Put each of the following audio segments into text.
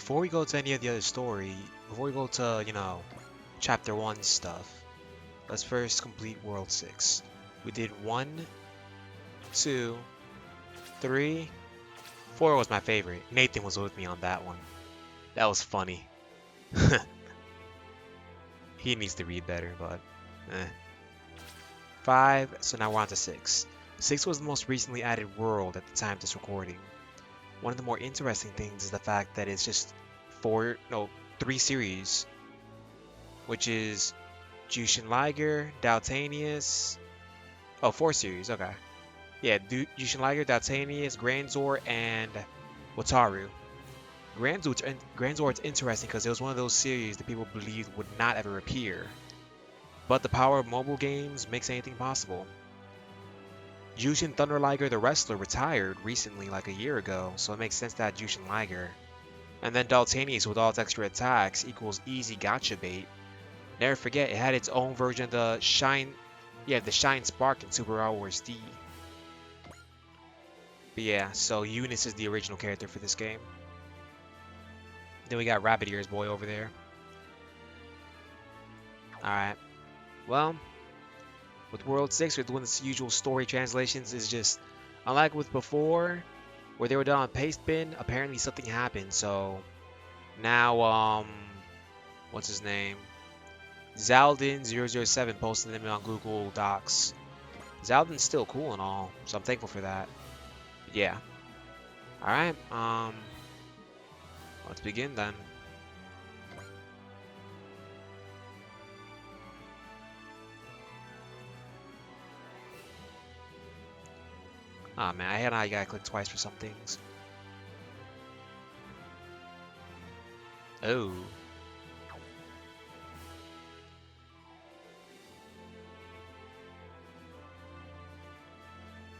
before we go to any of the other story, before we go to, Chapter 1 stuff, let's first complete World 6. We did 1, 2, 3, 4 was my favorite. Nathan was with me on that one. That was funny. He needs to read better, but eh. 5, so now we're on to 6. 6 was the most recently added world at the time of this recording. One of the more interesting things is the fact that it's just 3 series, which is Jushin Liger, Daltanius. Oh, 4 series, okay. Yeah, Jushin Liger, Daltanius, Granzort, and Wataru. Granzort's interesting because it was one of those series that people believed would not ever appear. But the power of mobile games makes anything possible. Jushin Thunder Liger the wrestler retired recently, like a year ago, so it makes sense to add Jushin Liger. And then Daltanius with all its extra attacks equals easy gotcha bait. Never forget, it had its own version of the Shine Spark in Super Power Wars D. But yeah, so Eunice is the original character for this game. Then we got Rabbit Ears Boy over there. Alright. Well, with World 6, we're doing the usual story translations. Is just, unlike with before, where they were done on paste bin, apparently something happened. So, now, what's his name? Zaldin007 posted them on Google Docs. Zaldin's still cool and all, so I'm thankful for that. But yeah. Alright, let's begin then. Ah man, I know you gotta click twice for some things. Oh.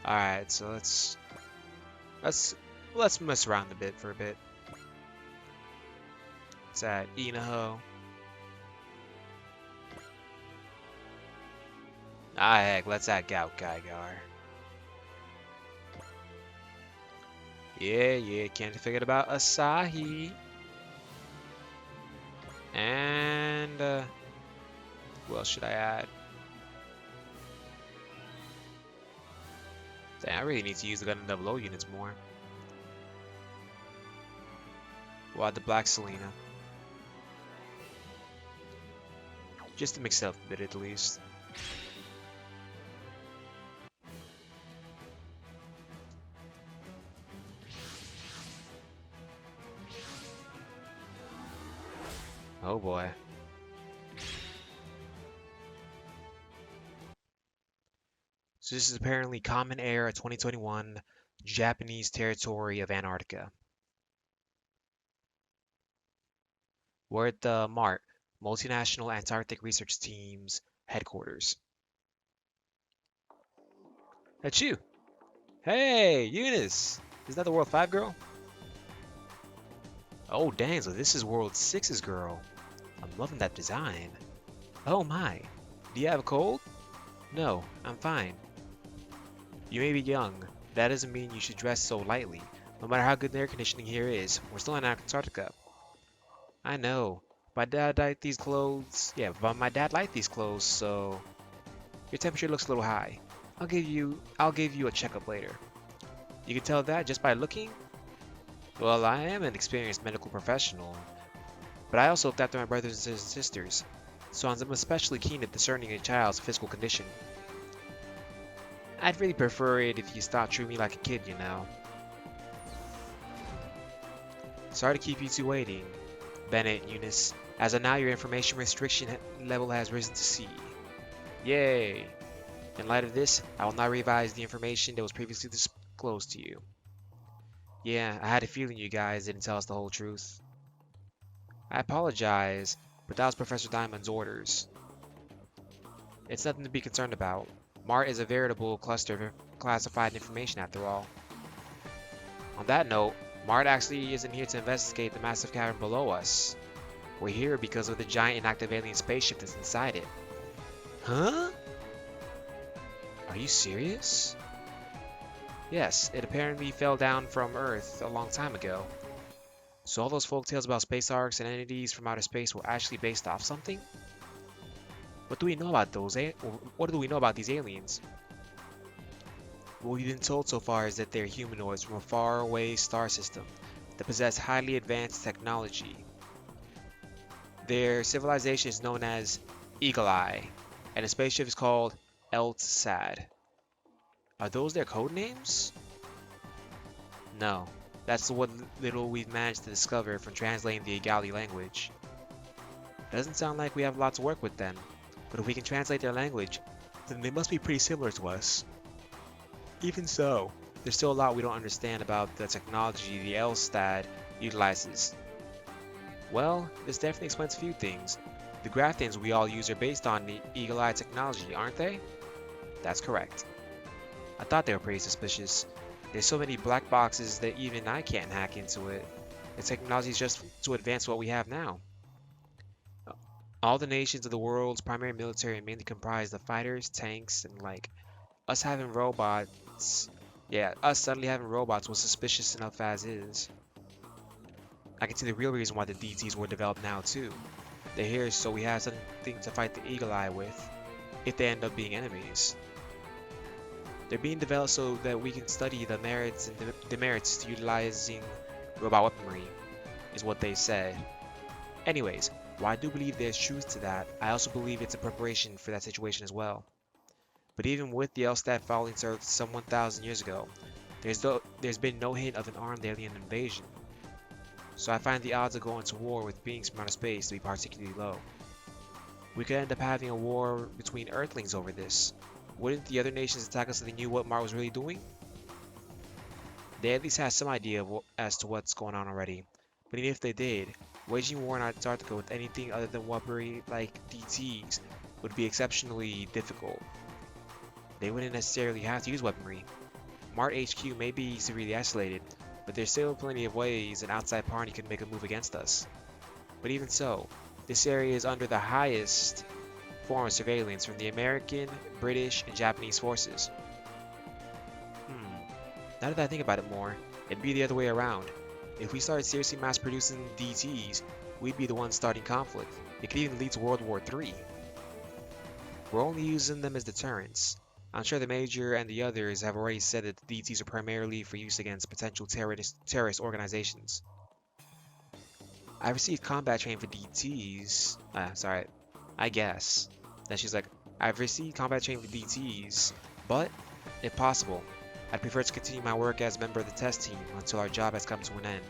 Alright, so let's mess around a bit for a bit. It's at Inaho. Ah heck, let's add Gout Gaigar. Yeah, can't forget about Asahi. And who else should I add? Dang, I really need to use the Gundam 00 units more. Well, the Black Selena. Just to mix it up a bit at least. Oh boy. So this is apparently Common Era 2021 Japanese territory of Antarctica. We're at the MART, Multinational Antarctic Research Team's headquarters. That's you. Hey, Eunice. Is that the World 5 girl? Oh dang, so this is World 6's girl. I'm loving that design. Oh my. Do you have a cold? No, I'm fine. You may be young, but that doesn't mean you should dress so lightly. No matter how good the air conditioning here is, we're still in Antarctica. I know. My dad liked these clothes. Yeah, but my dad liked these clothes, so your temperature looks a little high. I'll give you a checkup later. You can tell that just by looking? Well, I am an experienced medical professional, but I also looked after my brothers and sisters, so I'm especially keen at discerning a child's physical condition. I'd really prefer it if you stopped treating me like a kid, you know. Sorry to keep you two waiting, Bennett and Eunice, as of now your information restriction level has risen to C. Yay! In light of this, I will now revise the information that was previously disclosed to you. Yeah, I had a feeling you guys didn't tell us the whole truth. I apologize, but that was Professor Diamond's orders. It's nothing to be concerned about. MART is a veritable cluster of classified information after all. On that note, MART actually isn't here to investigate the massive cavern below us. We're here because of the giant inactive alien spaceship that's inside it. Huh? Are you serious? Yes, it apparently fell down from Earth a long time ago. So all those folk tales about space arcs and entities from outer space were actually based off something? What do we know about what do we know about these aliens? What we've been told so far is that they're humanoids from a faraway star system that possess highly advanced technology. Their civilization is known as Eagle Eye, and the spaceship is called Eltsad. Are those their code names? No, that's what little we've managed to discover from translating the Igali language. Doesn't sound like we have a lot to work with then, but if we can translate their language, then they must be pretty similar to us. Even so, there's still a lot we don't understand about the technology the Elstad utilizes. Well, this definitely explains a few things. The graphens we all use are based on the Eagle Eye technology, aren't they? That's correct. I thought they were pretty suspicious. There's so many black boxes that even I can't hack into it. The technology is just to advance what we have now. All the nations of the world's primary military are mainly comprised of fighters, tanks, and like us having robots. Yeah, us suddenly having robots was suspicious enough as is. I can see the real reason why the DTs were developed now too. They're here so we have something to fight the Eagle Eye with, if they end up being enemies. They're being developed so that we can study the merits and demerits to utilizing robot weaponry, is what they said. Anyways, while I do believe there's truth to that, I also believe it's a preparation for that situation as well. But even with the Elstad falling to Earth some 1,000 years ago, there's been no hint of an armed alien invasion. So I find the odds of going to war with beings from outer space to be particularly low. We could end up having a war between Earthlings over this. Wouldn't the other nations attack us if they knew what Mars was really doing? They at least had some idea as to what's going on already. But even if they did, waging war in Antarctica with anything other than weaponry like DTs would be exceptionally difficult. They wouldn't necessarily have to use weaponry. Mart HQ may be severely isolated, but there's still plenty of ways an outside party could make a move against us. But even so, this area is under the highest form of surveillance from the American, British, and Japanese forces. Now that I think about it more, it'd be the other way around. If we started seriously mass producing DTs, we'd be the ones starting conflict. It could even lead to World War III. We're only using them as deterrents. I'm sure the Major and the others have already said that the DTs are primarily for use against potential terrorist organizations. I received combat training for DTs. Sorry, I guess. Then she's like, I've received combat training for DTs, but, if possible, I'd prefer to continue my work as a member of the test team until our job has come to an end.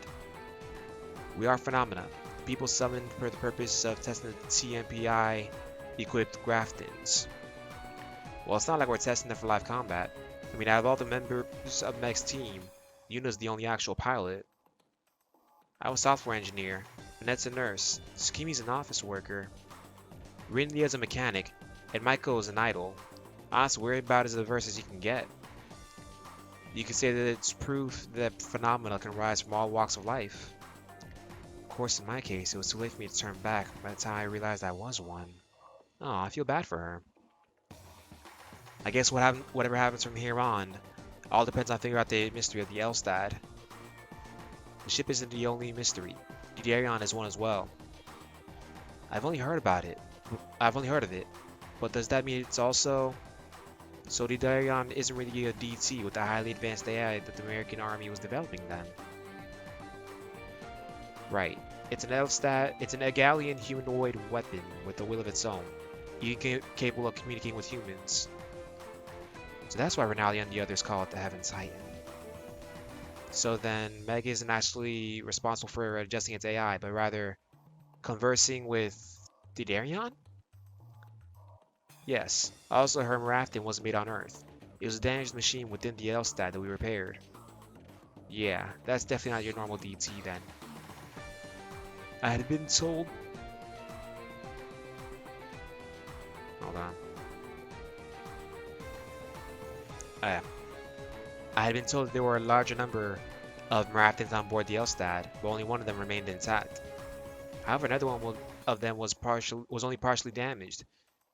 We are phenomena, people summoned for the purpose of testing the TMPI-equipped Graftons. Well, it's not like we're testing them for live combat. I mean, out of all the members of Meg's team, Yuna's the only actual pilot. I'm a software engineer, Annette's a nurse, Tsukimi's an office worker, Rinlia's a mechanic, and Maiko is an idol. Honestly, we're about as diverse as you can get. You could say that it's proof that phenomena can rise from all walks of life. Of course, in my case, it was too late for me to turn back by the time I realized I was one. Oh, I feel bad for her. I guess whatever happens from here on, all depends on figuring out the mystery of the Elstad. The ship isn't the only mystery. Didarion is one as well. I've only heard of it, but does that mean it's also... So Didarion isn't really a DT with the highly advanced AI that the American army was developing then? Right. It's an Egalian humanoid weapon with a will of its own, even capable of communicating with humans. So that's why Renalia and the others call it the Heaven's Titan. So then, Meg isn't actually responsible for adjusting its AI, but rather conversing with Didarion? Yes, also her Marafton wasn't made on Earth. It was a damaged machine within the Elstad that we repaired. Yeah, that's definitely not your normal DT then. I had been told... Hold on. I had been told that there were a larger number of Marathons on board the Elstad, but only one of them remained intact. However, another one of them was only partially damaged,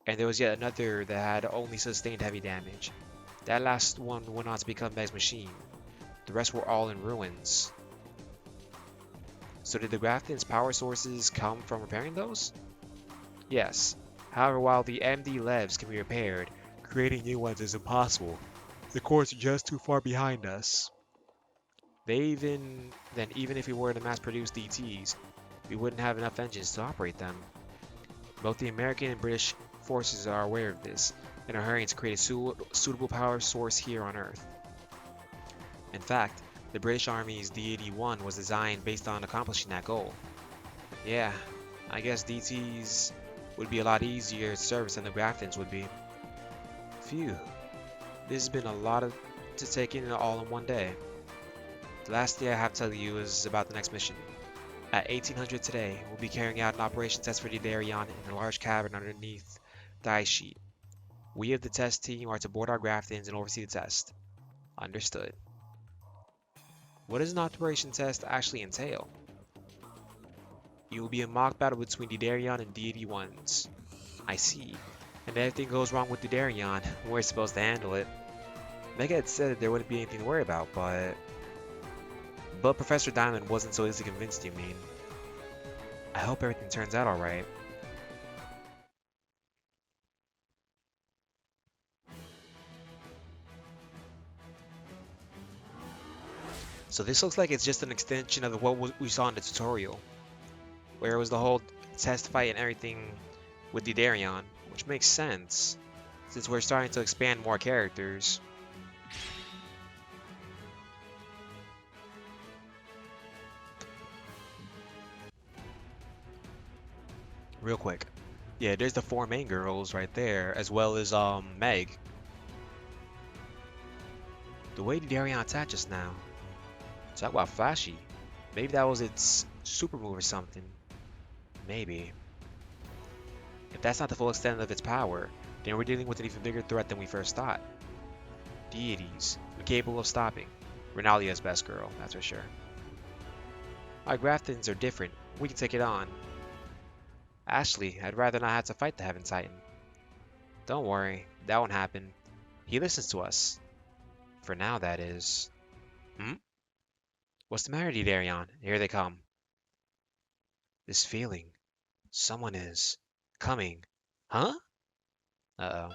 and there was yet another that had only sustained heavy damage. That last one went on to become Meg's machine. The rest were all in ruins. So did the Grafton's power sources come from repairing those? Yes. However, while the MD Levs can be repaired, creating new ones is impossible. The cores are just too far behind us. Even if we were to mass produce DTs, we wouldn't have enough engines to operate them. Both the American and British forces are aware of this and are hurrying to create a suitable power source here on Earth. In fact, the British Army's D-81 was designed based on accomplishing that goal. Yeah, I guess DTs would be a lot easier to service than the Graftons would be. Phew, this has been a lot to take in all in one day. The last thing I have to tell you is about the next mission. At 1800 today, we'll be carrying out an operation test for the Darion in a large cavern underneath the ice sheet. We of the test team are to board our Graftons and oversee the test. Understood. What does an operation test actually entail? It will be a mock battle between the Darion and D-81s. I see. And if everything goes wrong with the Darion, we're supposed to handle it. Mega had said that there wouldn't be anything to worry about, but Professor Diamond wasn't so easily convinced, you mean? I hope everything turns out alright. So this looks like it's just an extension of what we saw in the tutorial, where it was the whole test fight and everything with the Darion, which makes sense, since we're starting to expand more characters. Real quick. Yeah, there's the 4 main girls right there, as well as Meg. The way the Darion attacked just now. Talk about flashy. Maybe that was its super move or something. Maybe. If that's not the full extent of its power, then we're dealing with an even bigger threat than we first thought. Deities, incapable of stopping. Renalia's best girl, that's for sure. Our Graftons are different. We can take it on. Ashley, I'd rather not have to fight the Heaven Titan. Don't worry, that won't happen. He listens to us. For now, that is. What's the matter, Darion? Here they come. This feeling. Someone is coming. Huh? Uh-oh.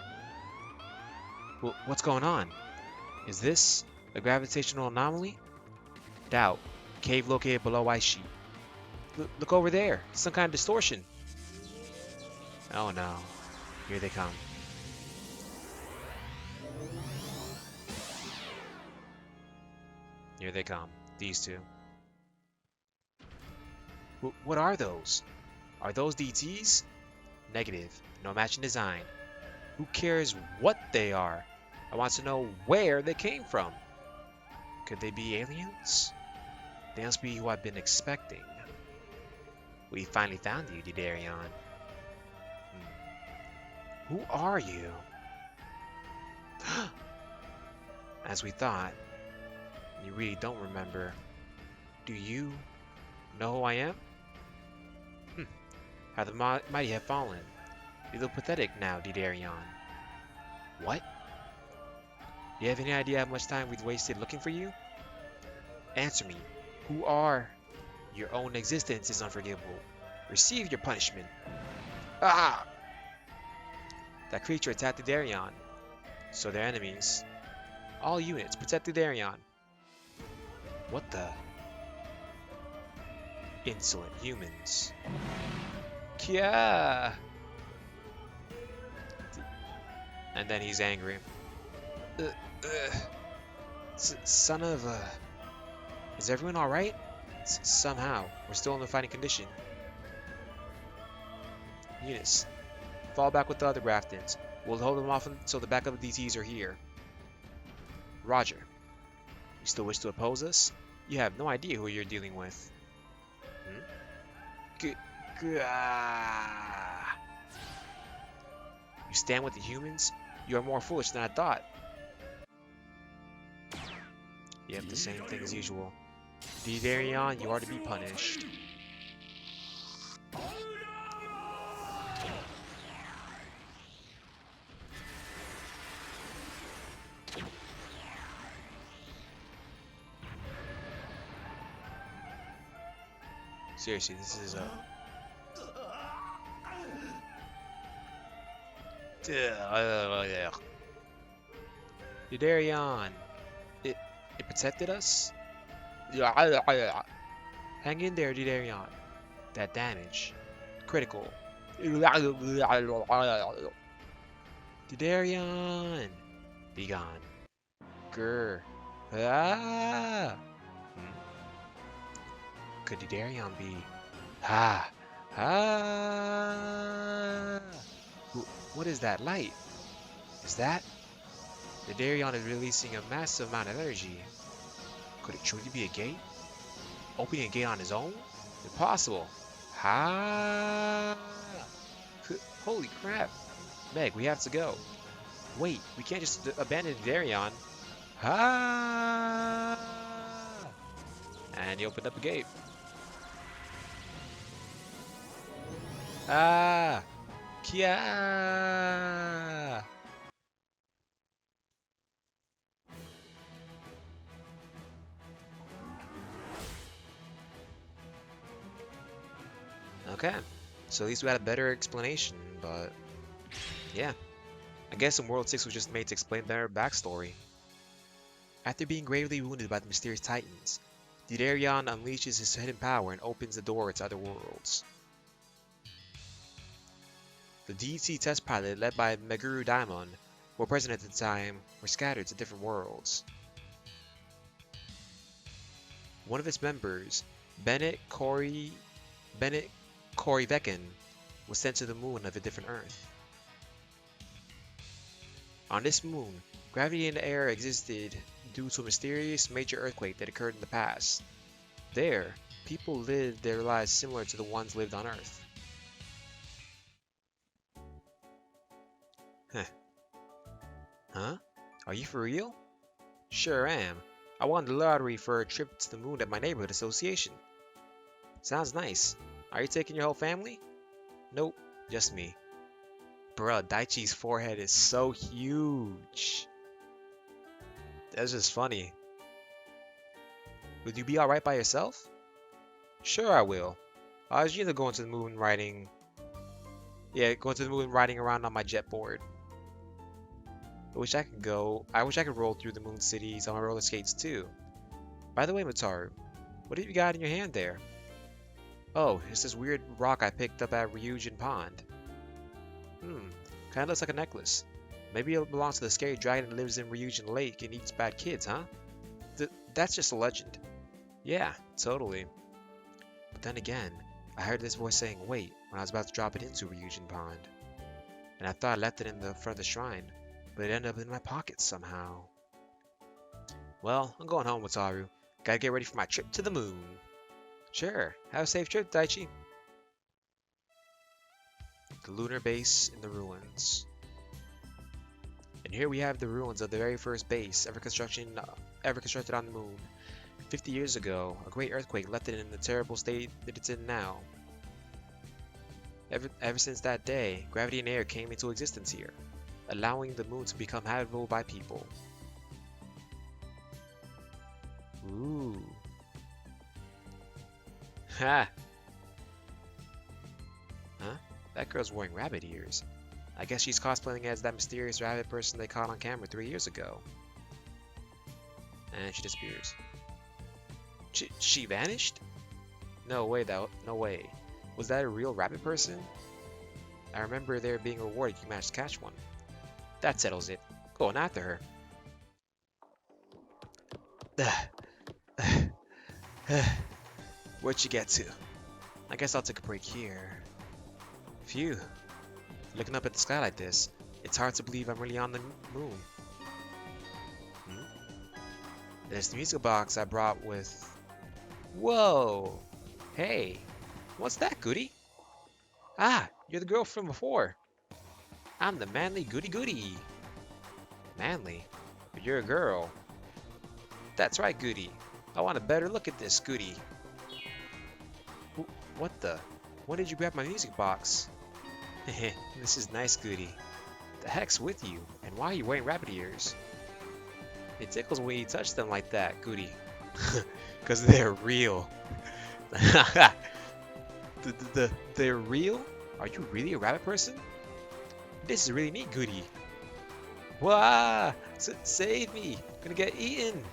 What's going on? Is this a gravitational anomaly? Doubt. Cave located below ice sheet. Look over there. Some kind of distortion. Oh no. Here they come. Here they come. These two. What are those? Are those DTs? Negative. No matching design. Who cares what they are? I want to know where they came from. Could they be aliens? They must be who I've been expecting. We finally found you, Darion. Who are you? As we thought. You really don't remember. Do you know who I am? How the mighty have fallen. You look pathetic now, Darion. What? Do you have any idea how much time we've wasted looking for you? Answer me. Who are? Your own existence is unforgivable. Receive your punishment. Ah! That creature attacked the Darion. So they're enemies. All units, protect the Darion. What the? Insolent humans. Kya! And then he's angry. Son of a... Is everyone alright? Somehow, we're still in the fighting condition. Units, fall back with the other Graftons. We'll hold them off until the backup DTs are here. Roger. You still wish to oppose us? You have no idea who you're dealing with. You stand with the humans? You are more foolish than I thought. Yep, the same thing as usual. Darion, you are to be punished. Seriously, this is a... Yudarion! It protected us? Hang in there, Yudarion. That damage. Critical. Yudarion! Be gone. Grr. Ah! Could Yudarion be... Ah! Ah! What is that light? Is that... The Darion is releasing a massive amount of energy. Could it truly be a gate? Opening a gate on his own? Impossible. Ha! Holy crap. Meg, we have to go. Wait, we can't just abandon Darion. Ha! And he opened up a gate. Ah! Kia! Okay, so at least we had a better explanation, but yeah. I guess in World 6 was just made to explain their backstory. After being gravely wounded by the mysterious Titans, Didarion unleashes his hidden power and opens the door to other worlds. The DT test pilot led by Meguru Daimon, who were present at the time, were scattered to different worlds. One of its members, Bennett Corey-Vecken, was sent to the moon of a different Earth. On this moon, gravity in the air existed due to a mysterious major earthquake that occurred in the past. There, people lived their lives similar to the ones lived on Earth. Huh? Are you for real? Sure am. I won the lottery for a trip to the moon at my neighborhood association. Sounds nice. Are you taking your whole family? Nope, just me. Bruh, Daichi's forehead is so huge. That's just funny. Would you be alright by yourself? Sure I will. I was usually going to the moon riding... going to the moon riding around on my jet board. I wish I could roll through the moon cities on my roller skates too. By the way, Wataru, what have you got in your hand there? Oh, it's this weird rock I picked up at Ryujin Pond. Kinda looks like a necklace. Maybe it belongs to the scary dragon that lives in Ryujin Lake and eats bad kids, huh? That's just a legend. Yeah, totally. But then again, I heard this voice saying wait when I was about to drop it into Ryujin Pond. And I thought I left it in the front of the shrine, but it ended up in my pocket somehow. Well, I'm going home, Wataru. Gotta get ready for my trip to the moon. Sure, have a safe trip, Daichi. The lunar base in the ruins. And here we have the ruins of the very first base ever constructed on the moon. 50 years ago, a great earthquake left it in the terrible state that it's in now. Ever since that day, gravity and air came into existence here, allowing the moon to become habitable by people. Ooh. Ha! Huh? That girl's wearing rabbit ears. I guess she's cosplaying as that mysterious rabbit person they caught on camera 3 years ago. And she disappears. She vanished? No way, though. No way. Was that a real rabbit person? I remember there being a reward if you managed to catch one. That settles it. Going after her. Where'd you get to? I guess I'll take a break here. Phew. Looking up at the sky like this, it's hard to believe I'm really on the moon. There's the music box I brought with... Whoa! Hey! What's that, Goody? Ah! You're the girl from before! I'm the manly Goody. Manly? But you're a girl. That's right, Goody. I want a better look at this, Goody. What the? When did you grab my music box? Heh, this is nice, Goody. The heck's with you, and why are you wearing rabbit ears? It tickles when you touch them like that, Goody. 'Cause they're real. They're real? Are you really a rabbit person? This is really neat, Goody. Wah! Save me! I'm gonna get eaten!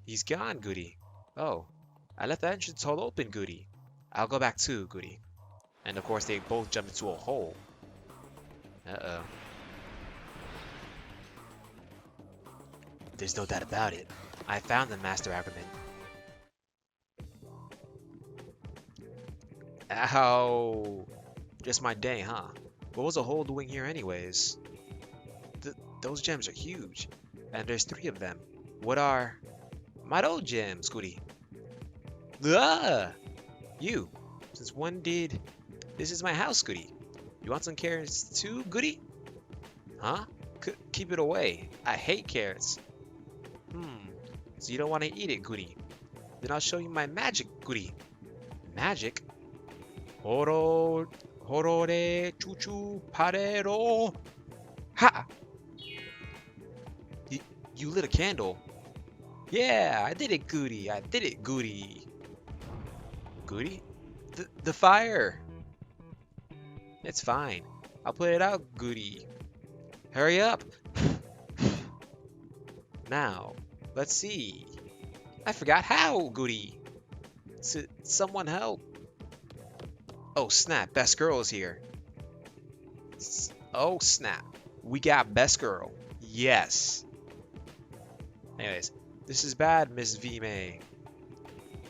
He's gone, Goody. Oh, I left the entrance hole open, Goody. I'll go back too, Goody. And of course, they both jump into a hole. Uh-oh. There's no doubt about it. I found the Master Ackerman. Ow! Just my day, huh? What was the hole doing here anyways? Those gems are huge. And there's 3 of them. What are... my old gems, Goody? Ah! You! Since when did... This is my house, Goody. You want some carrots too, Goody? Huh? Keep it away. I hate carrots. So you don't want to eat it, Goody. Then I'll show you my magic, Goody. Magic? Horore chuchu parero. Ha! You lit a candle. Yeah, I did it, Goody. I did it, Goody. Goody? The fire. It's fine. I'll put it out, Goody. Hurry up. Now, let's see. I forgot how, Goody. Someone help. Oh, snap. Best girl is here. Oh, snap. We got best girl. Yes. Anyways, this is bad, Miss V-May.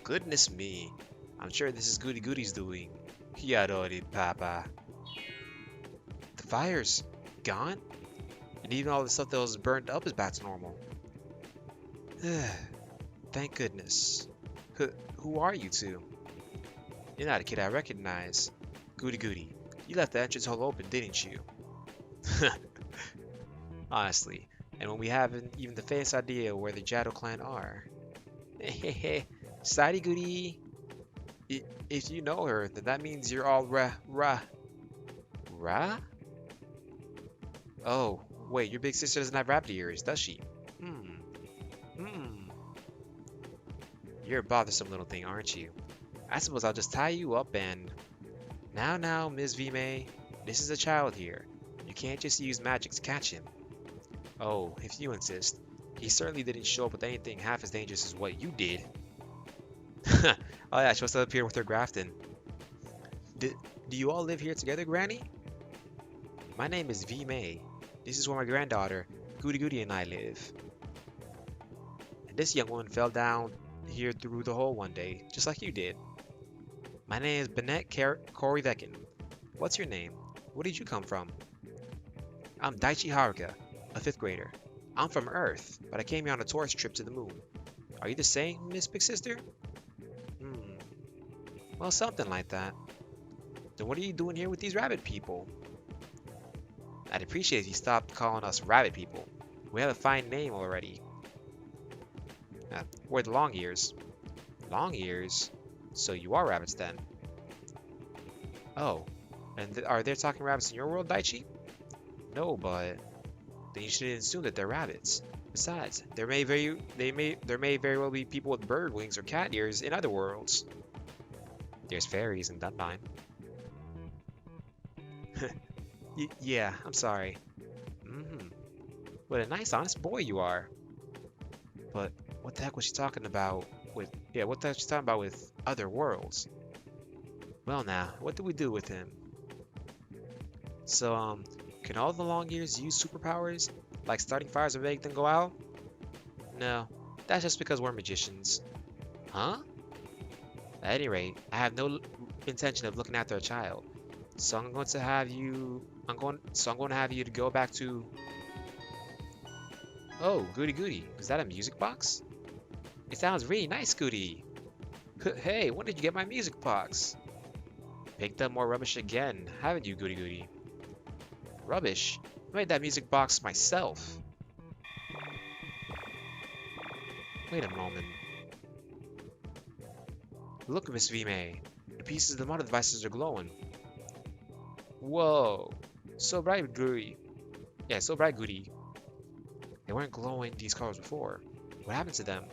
Goodness me. I'm sure this is Goody Goody's doing. Yadori Papa. The fire's gone? And even all the stuff that was burnt up is back to normal. Thank goodness. Who are you two? You're not a kid I recognize. Goody Goody. You left the entrance hole open, didn't you? Honestly. And when we haven't even the faintest idea where the Jado clan are. Hehehe. Sadie Goody. If you know her, then that means you're all Ra? Oh, wait, your big sister doesn't have rabbit ears, does she? You're a bothersome little thing, aren't you? I suppose I'll just tie you up and... Now, Ms. V-May, this is a child here. You can't just use magic to catch him. Oh, if you insist. He certainly didn't show up with anything half as dangerous as what you did. Oh yeah, she must have appeared with her Grafton. Do you all live here together, Granny? My name is V-May. This is where my granddaughter, Goody Goody, and I live. And this young woman fell down here through the hole one day, just like you did. My name is Bennett Corey Vecken. What's your name? Where did you come from? I'm Daichi Haruka, a 5th grader. I'm from Earth, but I came here on a tourist trip to the moon. Are you the same, Miss Big Sister? Well, something like that. Then what are you doing here with these rabbit people? I'd appreciate if you stopped calling us rabbit people. We have a fine name already. We're the long ears. Long ears? So you are rabbits then. Oh, and are there talking rabbits in your world, Daichi? No, but then you shouldn't assume that they're rabbits. Besides, there may very well be people with bird wings or cat ears in other worlds. There's fairies in Dunbine. Yeah, I'm sorry. What a nice, honest boy you are. But what the heck was she talking about with... Yeah, what the heck was she talking about with other worlds? Well now, what do we do with him? So, can all the long ears use superpowers? Like starting fires and making them go out? No, that's just because we're magicians. Huh? At any rate, I have no intention of looking after a child. So I'm going to have you to go back to... Oh, Goody Goody. Is that a music box? It sounds really nice, Goody. Hey, when did you get my music box? Picked up more rubbish again, haven't you, Goody Goody? Rubbish? I made that music box myself. Wait a moment. Look, Miss V-May. The pieces of the motor devices are glowing. Whoa. So bright, Goody. Yeah, so bright, Goody. They weren't glowing these colors before. What happened to them?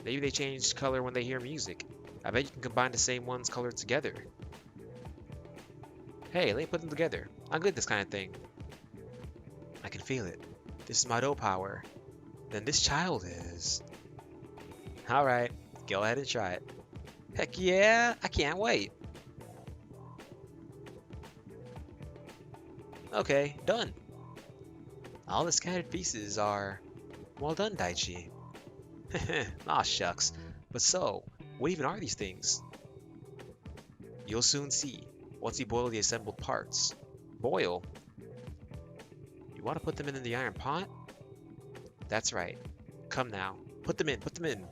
Maybe they change color when they hear music. I bet you can combine the same ones colored together. Hey, let me put them together. I'm good at this kind of thing. I can feel it. This is my do power. Then this child is. Alright, go ahead and try it. Heck yeah, I can't wait. Okay, done. All the scattered pieces are... Well done, Daichi. Aw, shucks. But so, what even are these things? You'll soon see, once you boil the assembled parts. Boil? You want to put them in the iron pot? That's right. Come now. Put them in, put them in.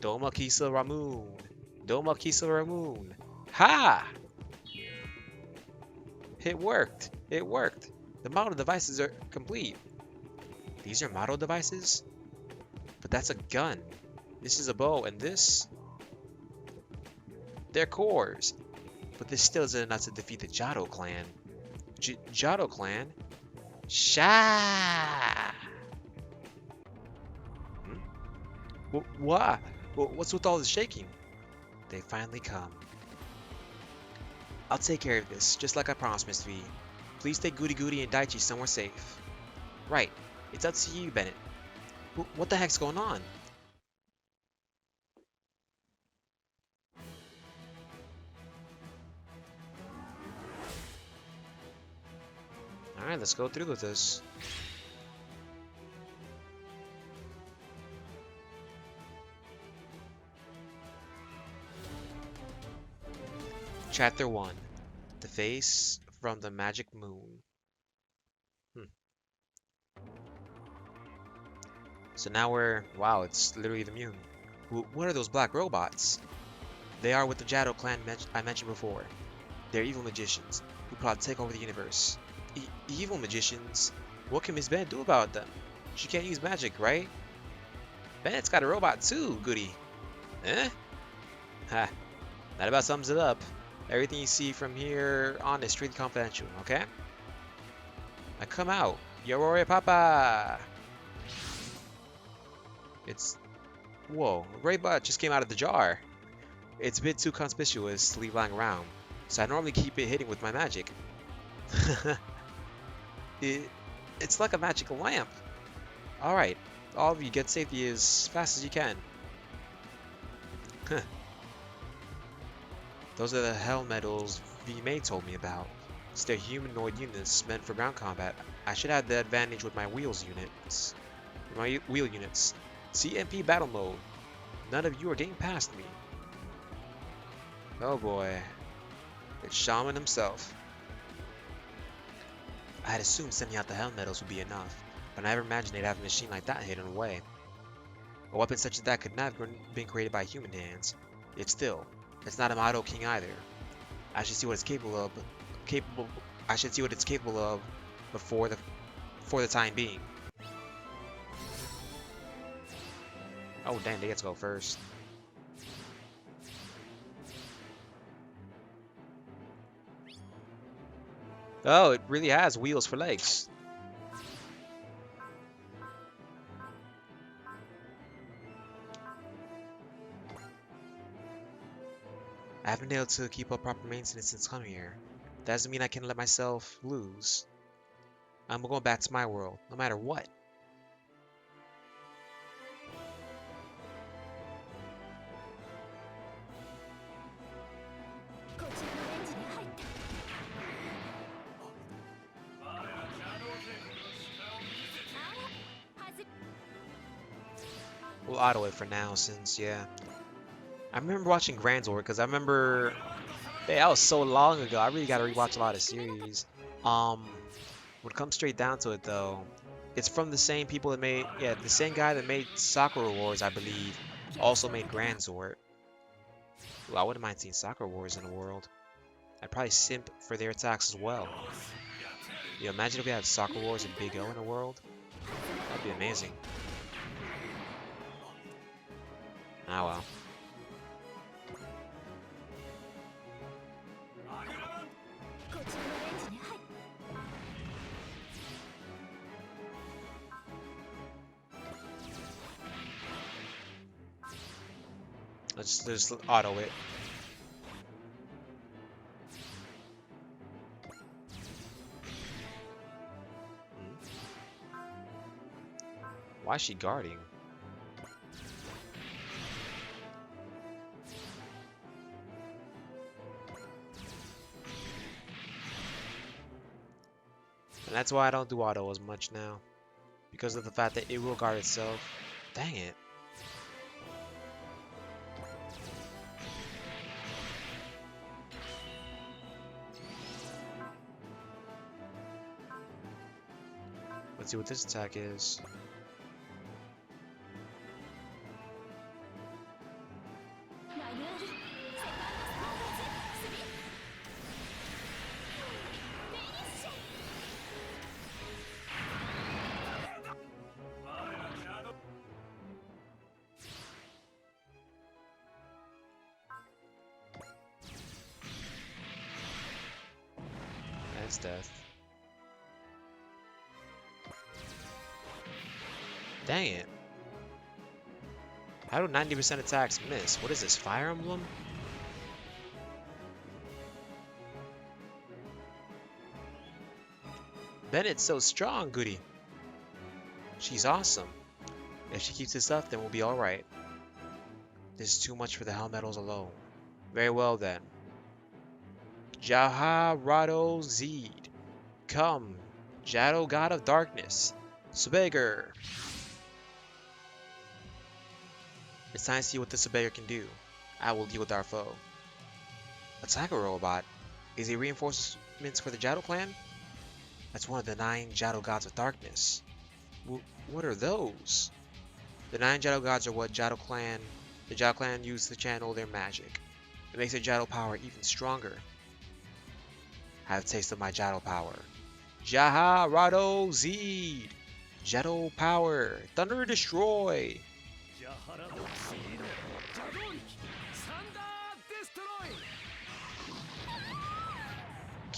Doma Kisa Ramun. Doma Kisa Ramun. Ha! It worked. It worked. The model devices are complete. These are model devices? But that's a gun. This is a bow, and this... They're cores. But this still isn't enough to defeat the Jado clan. Jado clan? Sha! What? What's with all this shaking? They finally come. I'll take care of this, just like I promised, Miss V. Please take Goody Goody and Daichi somewhere safe. Right. It's up to you, Bennett. What the heck's going on? Alright, let's go through with this. Chapter 1. The Face from the Magic Moon. So now we're... Wow, it's literally the moon. What are those black robots? They are with the Jado clan I mentioned before. They're evil magicians who plot to take over the universe. Evil magicians? What can Miss Bennett do about them? She can't use magic, right? Bennett's got a robot too, Goody. Eh? Ha. That about sums it up. Everything you see from here on is strictly confidential, okay? Now come out. Yorore Papa! It's... Whoa, a gray butt just came out of the jar. It's a bit too conspicuous to leave lying around, so I normally keep it hidden with my magic. It's like a magical lamp. Alright, all of you get safety as fast as you can. Those are the hell metals V-May told me about. It's their humanoid units meant for ground combat. I should have the advantage with my wheels units. My wheel units. CMP battle mode. None of you are getting past me. Oh boy. It's Shaman himself. I had assumed sending out the hell metals would be enough, but I never imagined they'd have a machine like that hidden away. A weapon such as that could not have been created by human hands. Yet still, it's not a Mado King either. I should see what it's capable of. I should see what it's capable of for the time being. Oh damn, they get to go first. Oh, it really has wheels for legs. I haven't been able to keep up proper maintenance since coming here. That doesn't mean I can let myself lose. I'm going back to my world, no matter what. We'll auto it for now, since, yeah. I remember watching Granzort, because I remember... Hey, that was so long ago. I really gotta rewatch a lot of series. When it comes straight down to it, though, it's from the same people that made... Yeah, the same guy that made Sakura Wars, I believe, also made Granzort. Ooh, I wouldn't mind seeing Sakura Wars in the world. I'd probably simp for their attacks as well. Yeah, imagine if we had Sakura Wars and Big O in the world. That'd be amazing. Ah well. Let's just auto it. Hmm? Why is she guarding? And that's why I don't do auto as much now. Because of the fact that it will guard itself. Dang it. Let's see what this attack is. That's death. Dang it. How do 90% attacks miss? What is this, Fire Emblem? Bennett's so strong, goody. She's awesome. If she keeps this up, then we'll be alright. This is too much for the Hellmetals alone. Very well then. Jaharado Zed. Come, Shadow God of Darkness. Subeger. It's time to see what the Subeger can do. I will deal with our foe. Attack a robot. Is he reinforcements for the Shadow Clan? That's one of the 9 Shadow Gods of Darkness. What are those? The 9 Shadow Gods are what the Shadow Clan use to channel their magic. It makes their Shadow power even stronger. Have a taste of my Shadow power. Jaharado Zed! Shadow power! Thunder destroy!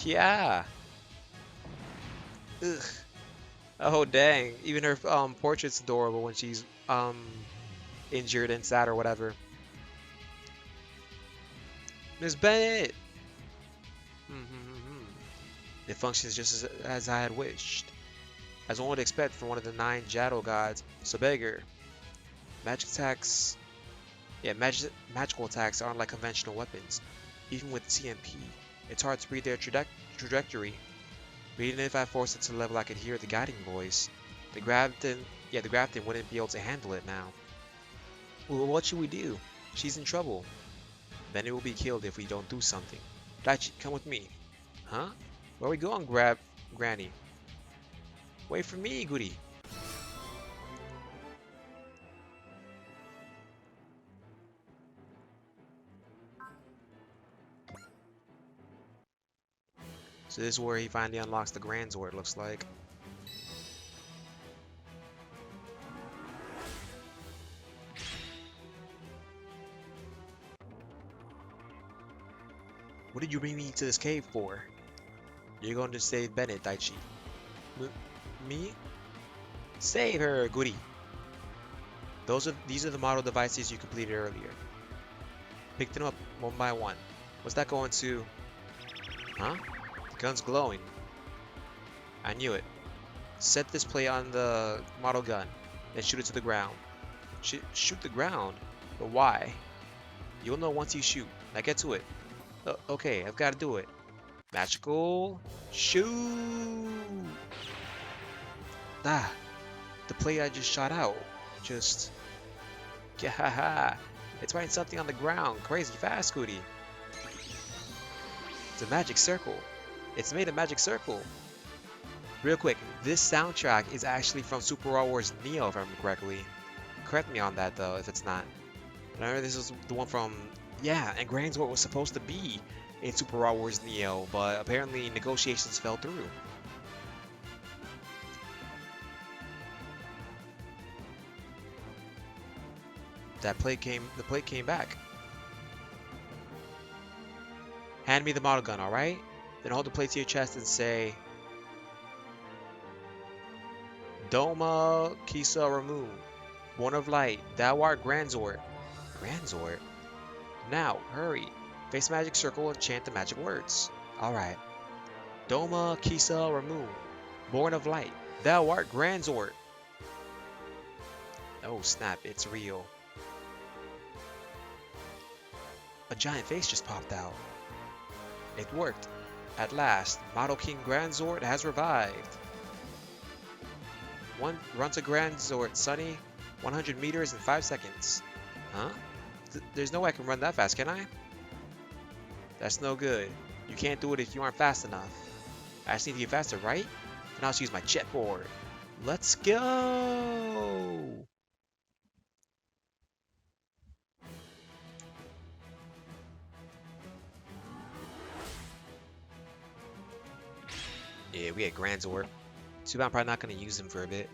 Yeah. Ugh. Oh dang. Even her portrait's adorable when she's injured and sad or whatever. Miss Bennett! It functions just as I had wished. As one would expect from one of the 9 Shadow Gods, Subeger. Magical attacks aren't like conventional weapons. Even with CMP, it's hard to read their trajectory. But even if I forced it to the level I could hear the guiding voice, the Grafton wouldn't be able to handle it now. Well, what should we do? She's in trouble. Bennett will be killed if we don't do something. Daichi, come with me. Huh? Where are we going, Granny? Wait for me, Goody. So this is where he finally unlocks the Granzort, it looks like. What did you bring me to this cave for? You're going to save Bennett, Daichi. Me? Save her, Goody. These are the model devices you completed earlier. Pick them up one by one. What's that going to? Huh? The gun's glowing. I knew it. Set this plate on the model gun, then shoot it to the ground. Shoot the ground? But why? You'll know once you shoot. Now get to it. Okay, I've got to do it. Magical shoot! Ah, the plate I just shot out. Just... Yeah, it's writing something on the ground. Crazy fast, Goody. It's a magic circle. It's made a magic circle. Real quick, this soundtrack is actually from Super Wars Neo, if I remember correctly. Correct me on that, though, if it's not. But I remember this was the one from... Yeah, and Granzort was supposed to be in Super Wars Neo, but apparently negotiations fell through. The plate came back. Hand me the model gun, alright? Then hold the plate to your chest and say... Doma Kisa Ramu, born of light, thou art Granzort. Granzort? Now, hurry. Face magic circle and chant the magic words. Alright. Doma, Kisa, Ramun. Born of light. Thou art Granzort. Oh snap, it's real. A giant face just popped out. It worked. At last, Model King Granzort has revived. Run to Granzort, Sonny. 100 meters in 5 seconds. Huh? There's no way I can run that fast, can I? That's no good. You can't do it if you aren't fast enough. I just need to get faster, right? Then I'll just use my jet board. Let's go! Yeah, we had Granzort. Too bad I'm probably not going to use him for a bit.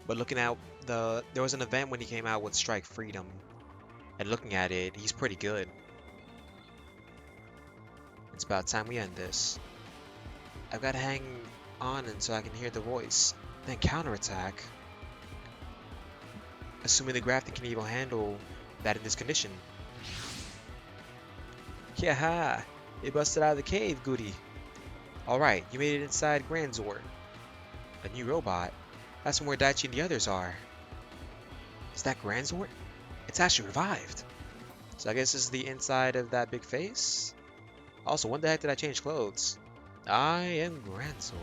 But looking at there was an event when he came out with Strike Freedom. And looking at it, he's pretty good. It's about time we end this. I've got to hang on until I can hear the voice. Then counterattack. Assuming the Grafton can even handle that in this condition. Yaha! It busted out of the cave, goody. Alright, you made it inside Granzort. A new robot? That's from where Daichi and the others are. Is that Granzort? It's actually revived. So I guess this is the inside of that big face? Also, when the heck did I change clothes? I am Granzort.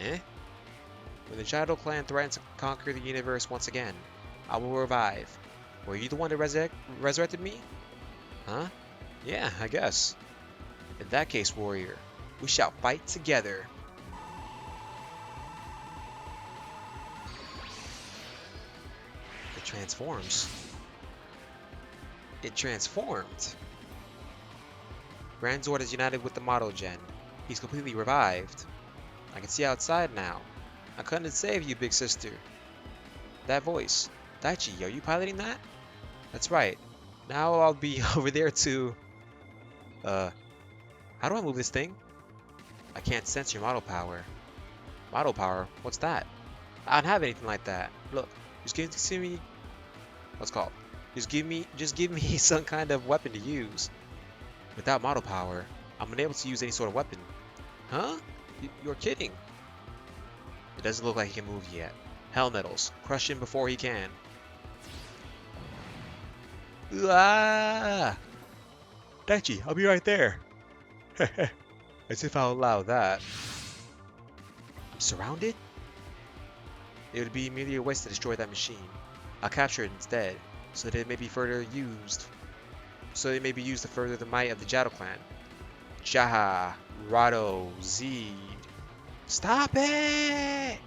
Eh? When the Shadow Clan threatens to conquer the universe once again, I will revive. Were you the one that resurrected me? Huh? Yeah, I guess. In that case, warrior, we shall fight together. It transforms. It transformed. Granzort is united with the Model Gen. He's completely revived. I can see outside now. I couldn't save you, big sister. That voice. Daichi, are you piloting that? That's right. Now I'll be over there too. How do I move this thing? I can't sense your model power. Model power? What's that? I don't have anything like that. Look, just give me... What's it called? Just give me some kind of weapon to use. Without model power, I'm unable to use any sort of weapon. Huh? You're kidding. It doesn't look like he can move yet. Hell Nettles, crush him before he can. Ah! Daichi, I'll be right there. As if I'll allow that. I'm surrounded? It would be merely a waste to destroy that machine. I'll capture it instead, so that it may be used to further the might of the Jado clan. Jaha, Rado, Z. Stop it!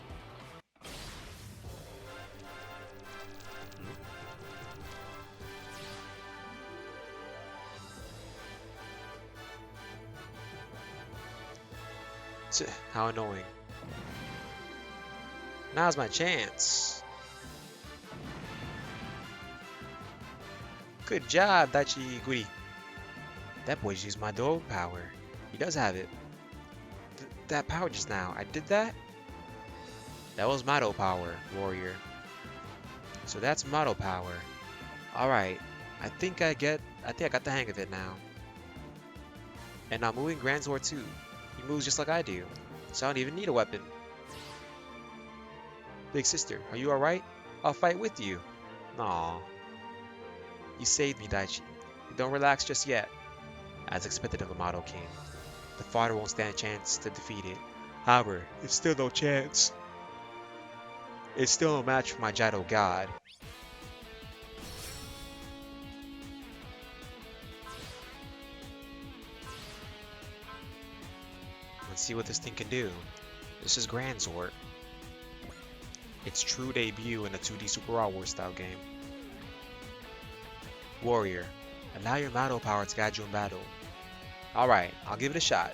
How annoying. Now's my chance. Good job, Daichi Guri. That boy just used my door power. He does have it. That power just now. I did that? That was Mado power, warrior. So that's Mado power. Alright. I think I got the hang of it now. And I'm moving Granzort too. He moves just like I do. So I don't even need a weapon. Big sister, are you alright? I'll fight with you. Aww. You saved me, Daichi. Don't relax just yet. As expected of the Model King. The father won't stand a chance to defeat it. However, it's still no chance. It's still a match for my Jado god. Let's see what this thing can do. This is Granzort. Its true debut in a 2D Super Raw War style game. Warrior, allow your Mado power to guide you in battle. Alright, I'll give it a shot.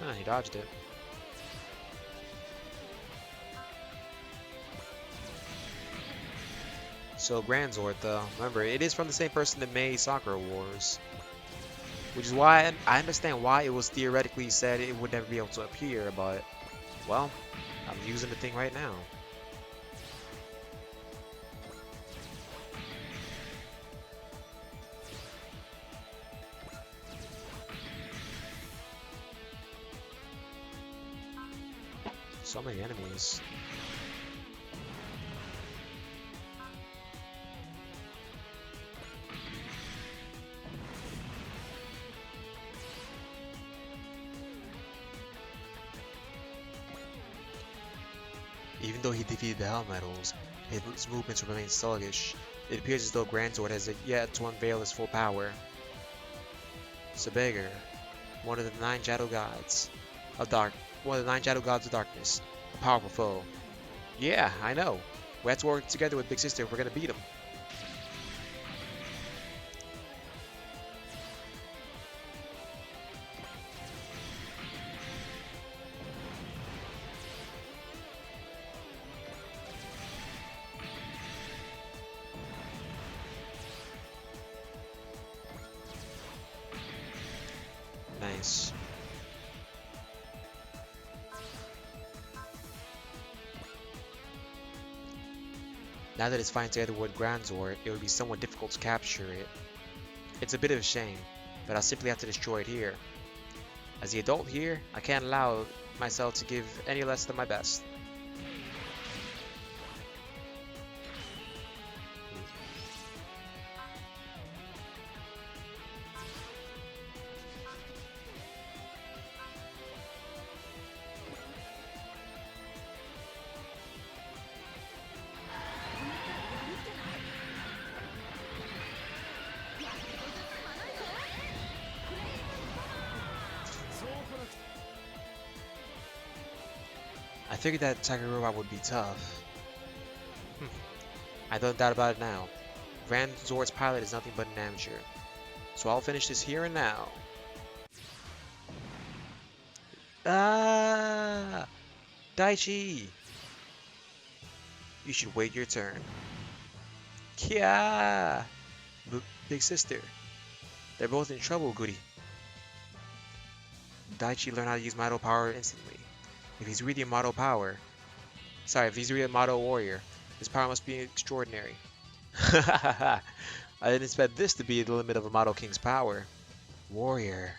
Ah, he dodged it. So Granzort though, remember it is from the same person that made Sakura Wars. Which is why I understand why it was theoretically said it would never be able to appear, but, well, I'm using the thing right now. So many enemies. Even though he defeated the Hellmetals, his movements remain sluggish. It appears as though Granzort has yet to unveil his full power. Sabegar, one of the nine Shadow Gods of Darkness, a powerful foe. Yeah, I know. We have to work together with Big Sister if we're gonna beat him. Nice. Now that it's fighting together with Granzort, it would be somewhat difficult to capture it. It's a bit of a shame, but I'll simply have to destroy it here. As the adult here, I can't allow myself to give any less than my best. I figured that Tiger Robot would be tough. I don't doubt about it now. Granzort's pilot is nothing but an amateur. So I'll finish this here and now. Ah! Daichi! You should wait your turn. Kia! Big Sister. They're both in trouble, Goody. Daichi learned how to use Model Power instantly. If he's really a Model Warrior, his power must be extraordinary. I didn't expect this to be the limit of a Model King's power. Warrior.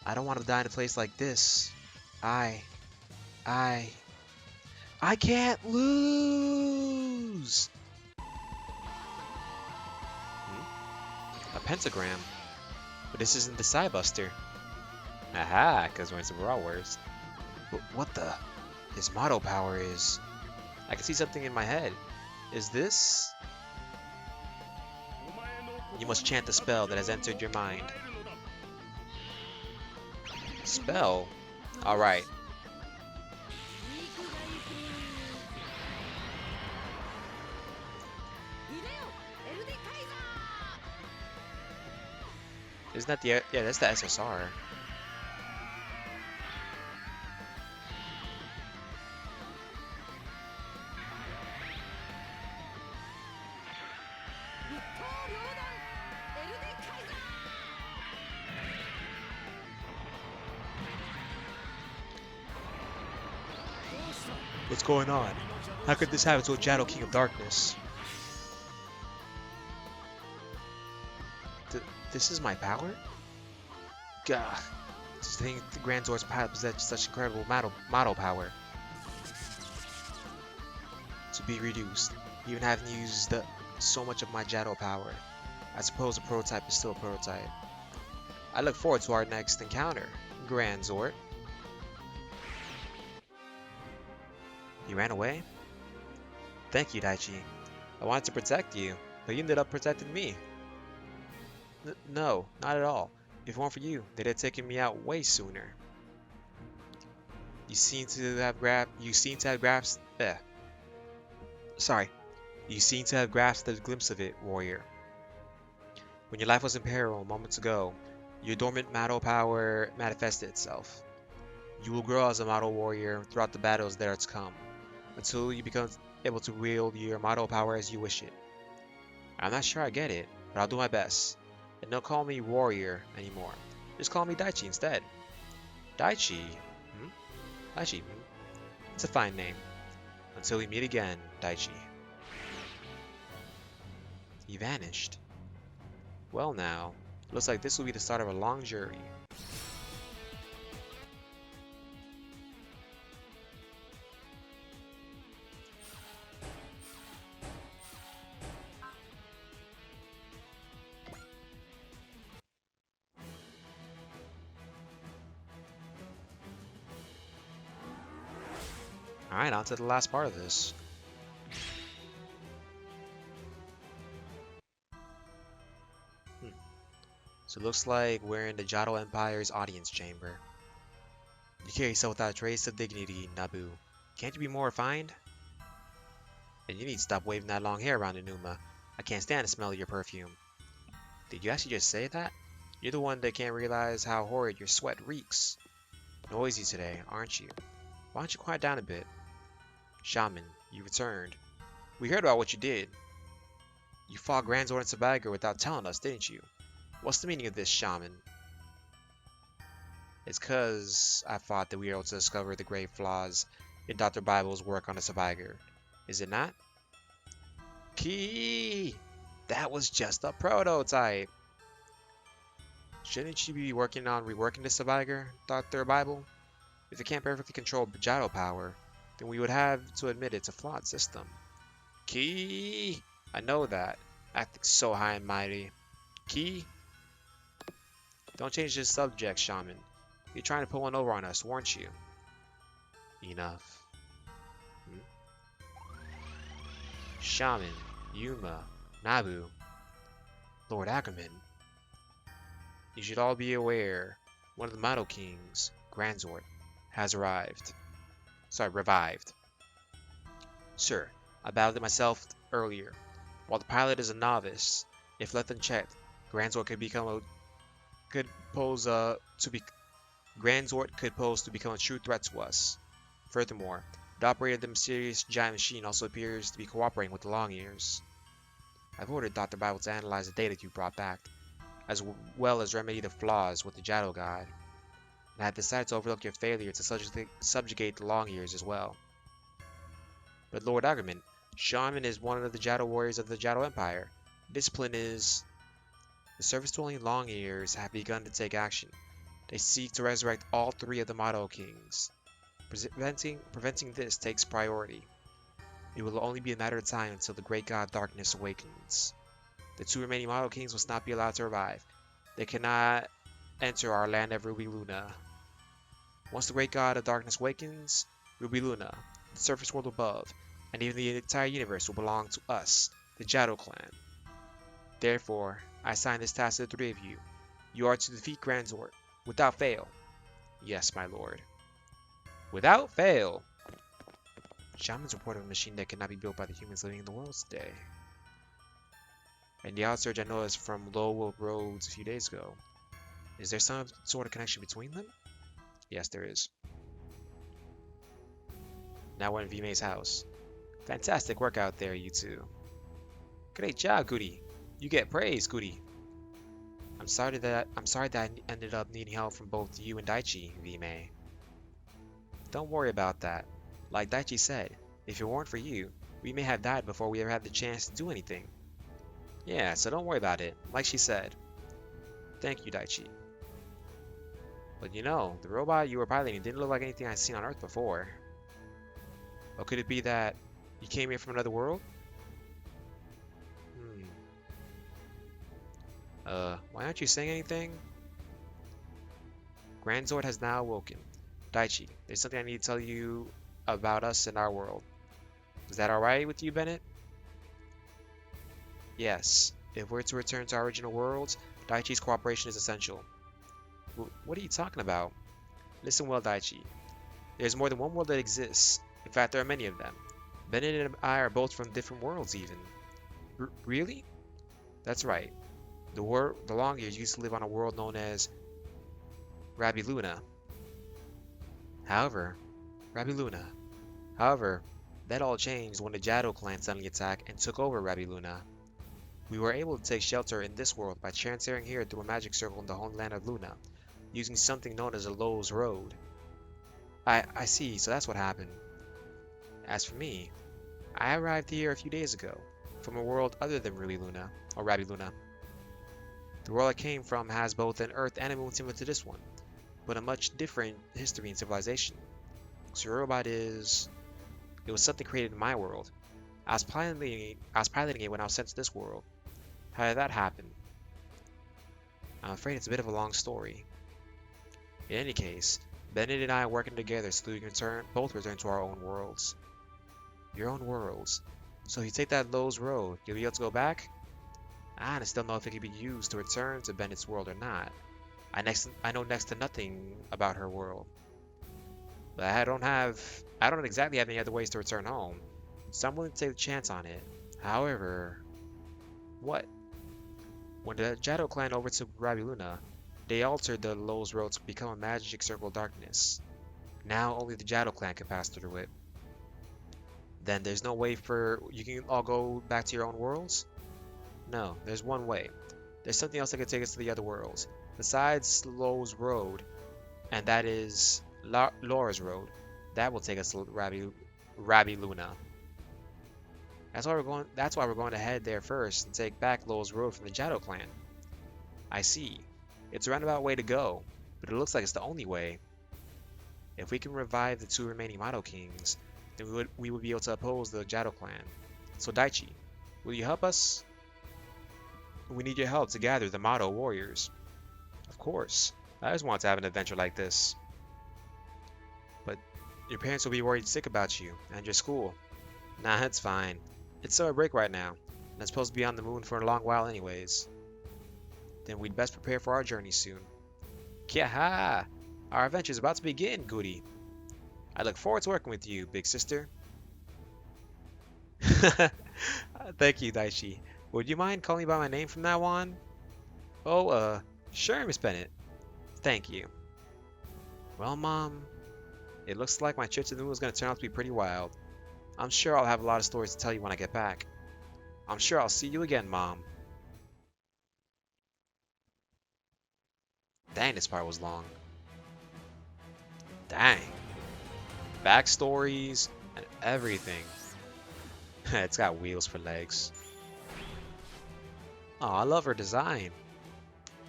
I don't want to die in a place like this. I can't lose! A pentagram. But this isn't the Psybuster. Aha, because we're in Super Raw Wars. But what the? His Model Power is... I can see something in my head. Is this? You must chant the spell that has entered your mind. Spell? Alright. Isn't that the... Yeah, that's the SSR. What's going on? How could this happen to a Shadow King of Darkness? This is my power? Gah. Just think the Granzort's pilot possesses such incredible model power. To be reduced, even having used so much of my Shadow power. I suppose a prototype is still a prototype. I look forward to our next encounter, Granzort. You ran away? Thank you, Daichi. I wanted to protect you, but you ended up protecting me. No, not at all. If it weren't for you, they'd have taken me out way sooner. You seem to have grasped a glimpse of it, warrior. When your life was in peril moments ago, your dormant model power manifested itself. You will grow as a model warrior throughout the battles that are to come, until you become able to wield your model power as you wish it. I'm not sure I get it, but I'll do my best. And don't call me warrior anymore. Just call me Daichi instead. Daichi? Hmm? Daichi, hmm? It's a fine name. Until we meet again, Daichi. He vanished. Well now, looks like this will be the start of a long journey. Alright, on to the last part of this. Hmm. So it looks like we're in the Jado Empire's audience chamber. You carry yourself without a trace of dignity, Nabu. Can't you be more refined? And you need to stop waving that long hair around, Enuma. I can't stand the smell of your perfume. Did you actually just say that? You're the one that can't realize how horrid your sweat reeks. Noisy today, aren't you? Why don't you quiet down a bit? Shaman, you returned. We heard about what you did. You fought Granzort and Sabagar without telling us, didn't you? What's the meaning of this, Shaman? It's 'cause I thought that we were able to discover the grave flaws in Dr. Bible's work on the Sabagar. Is it not? Key! That was just a prototype! Shouldn't you be working on reworking the Sabagar, Dr. Bible? If it can't perfectly control Bajado power, then we would have to admit it's a flawed system. Key! I know that. Acting so high and mighty. Key? Don't change the subject, Shaman. You're trying to pull one over on us, weren't you? Enough. Hmm? Shaman, Yuma, Nabu, Lord Ackerman. You should all be aware, one of the Model Kings, Granzort, has revived. Sir, I battled it myself earlier. While the pilot is a novice, if left unchecked, Granzort could pose to become a true threat to us. Furthermore, the operator of the mysterious giant machine also appears to be cooperating with the Long Ears. I've ordered Dr. Bible to analyze the data you brought back, as well as remedy the flaws with the Jado God. And I have decided to overlook your failure to subjugate the Long Ears as well. But Lord Aggerman, Shaman is one of the Jado warriors of the Jado Empire. Discipline is... The service-dwelling Long Ears have begun to take action. They seek to resurrect all three of the Model Kings. Preventing this takes priority. It will only be a matter of time until the great god Darkness awakens. The two remaining Model Kings must not be allowed to revive. They cannot enter our land of Ruby Luna. Once the great god of Darkness awakens, Ruby Luna, the surface world above, and even the entire universe will belong to us, the Jado clan. Therefore, I assign this task to the three of you. You are to defeat Granzort, without fail. Yes, my lord. Without fail! Shamans reported a machine that cannot be built by the humans living in the world today. And the odd surge I noticed from Lowell Roads a few days ago. Is there some sort of connection between them? Yes, there is. Now we're in Vime's house. Fantastic work out there, you two. Great job, Goody. You get praise, Goody. I'm sorry that I ended up needing help from both you and Daichi, Vime. Don't worry about that. Like Daichi said, if it weren't for you, we may have died before we ever had the chance to do anything. Yeah, so don't worry about it, like she said. Thank you, Daichi. But you know, the robot you were piloting didn't look like anything I'd seen on Earth before. Or could it be that you came here from another world? Why aren't you saying anything? Granzort has now awoken. Daichi, there's something I need to tell you about us and our world. Is that alright with you, Bennett? Yes. If we're to return to our original worlds, Daichi's cooperation is essential. What are you talking about? Listen well, Daichi. There's more than one world that exists. In fact, there are many of them. Bennett and I are both from different worlds, even. Really? That's right. The Long Ears used to live on a world known as Rabi Luna. However, that all changed when the Jado clan suddenly attacked and took over Rabi Luna. We were able to take shelter in this world by transferring here through a magic circle in the homeland of Luna, using something known as a Lowe's Road. I see, so that's what happened. As for me, I arrived here a few days ago, from a world other than Ruby Luna, or Rabi Luna. The world I came from has both an Earth and a moon similar to this one, but a much different history and civilization. So your robot is... It was something created in my world. I was piloting it when I was sent to this world. How did that happen? I'm afraid it's a bit of a long story. In any case, Bennett and I are working together so we can both return to our own worlds. Your own worlds. So if you take that Lowe's Road, you'll be able to go back? I still don't know if it can be used to return to Bennett's world or not. I know next to nothing about her world. But I don't exactly have any other ways to return home, so I'm willing to take a chance on it. However, what? When the Jado clan overtook Rabi Luna, they altered the Lowe's Road to become a magic circle of darkness. Now only the Jado clan can pass through it. Then there's no way for you can all go back to your own worlds? No, there's one way. There's something else that could take us to the other worlds. Besides Lowe's Road, and that is Laura's Road. That will take us to Rabi Luna. That's why we're going to head there first and take back Lowell's Road from the Jado clan. I see. It's a roundabout way to go, but it looks like it's the only way. If we can revive the two remaining Mado Kings, then we would be able to oppose the Jado clan. So Daichi, will you help us? We need your help to gather the Mado warriors. Of course. I always wanted to have an adventure like this. But your parents will be worried sick about you and your school. Nah, it's fine. It's summer break right now, and I'm supposed to be on the moon for a long while anyways. Then we'd best prepare for our journey soon. Kyaha! Our adventure is about to begin, Goody. I look forward to working with you, big sister. Thank you, Daichi. Would you mind calling me by my name from now on? Oh, sure, Miss Bennett. Thank you. Well, Mom, it looks like my trip to the moon is going to turn out to be pretty wild. I'm sure I'll have a lot of stories to tell you when I get back. I'm sure I'll see you again, Mom. Dang, this part was long. Dang. Backstories and everything. It's got wheels for legs. Oh, I love her design.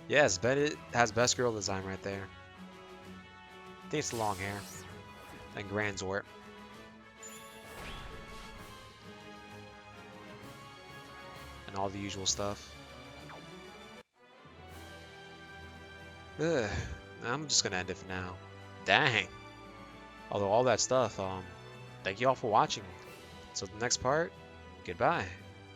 Yes, Bennett has best girl design right there. I think it's the long hair. And Granzort. And all the usual stuff. Ugh, I'm just gonna end it for now. Dang. Although all that stuff, thank you all for watching. So the next part, goodbye.